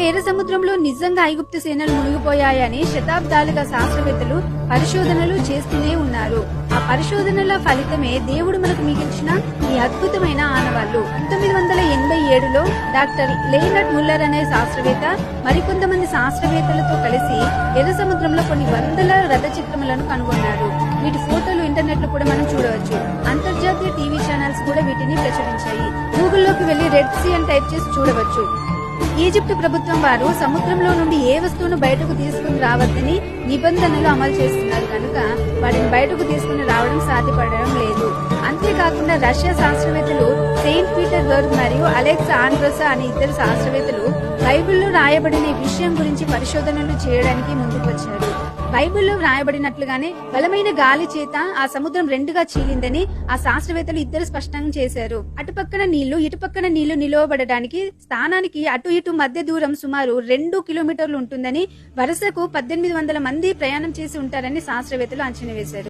ఎర్ర సముద్రంలో నిజంగా ఐగుప్తు సేనలు మునిగిపోయాయని శతాబ్దాలుగా శాస్త్రవేత్తలు పరిశోధనలు చేస్తూనే ఉన్నారు. ఆ పరిశోధనల ఫలితమే దేవుడు మనకు మిగిల్చిన ఈ అద్భుతమైన ఆనవాళ్లు. 1987లో డాక్టర్ లేనర్డ్ ముల్లర్ అనే శాస్త్రవేత్త మరికొంతమంది శాస్త్రవేత్తలతో కలిసి ఎర్ర సముద్రంలో కొన్ని వందల రథ చిత్రములను కనుగొన్నారు. వీటి ఫోటోలు ఇంటర్నెట్ లో కూడా మనం చూడవచ్చు. అంతర్జాతీయ టీవీ ఛానల్స్ కూడా వీటిని ప్రచురించాయి. గూగుల్లోకి వెళ్లి రెడ్ సీ అని టైప్ చేసి చూడవచ్చు. ఈజిప్టు ప్రభుత్వం వారు సముద్రంలో నుండి ఏ వస్తువును బయటకు తీసుకుని రావద్దని నిబంధనలు అమలు చేస్తున్నారు కనుక వాటిని బయటకు తీసుకుని రావడం సాధ్యపడడం లేదు. అంతేకాకుండా రష్యా శాస్త్రవేత్తలు సెయింట్ పీటర్బర్గ్ మరియు అలెక్స్ ఆండ్రోసా అనే ఇద్దరు శాస్త్రవేత్తలు బైబిల్లో రాయబడిన ఈ విషయం గురించి పరిశోధనలు చేయడానికి ముందుకు వచ్చారు. బైబిల్లో వ్రాయబడినట్లుగానే బలమైన గాలి చేత ఆ సముద్రం రెండుగా చీలిందని ఆ శాస్త్రవేత్తలు ఇద్దరు స్పష్టంగా చేశారు. అటుపక్కన నీళ్లు ఇటుపక్కన నీళ్లు నిలవబడడానికి స్థానానికి అటు ఇటు మధ్య దూరం సుమారు 2 కిలోమీటర్లు ఉంటుందని, వరుసకు 1800 మంది ప్రయాణం చేసి ఉంటారని శాస్త్రవేత్తలు అంచనా వేశారు.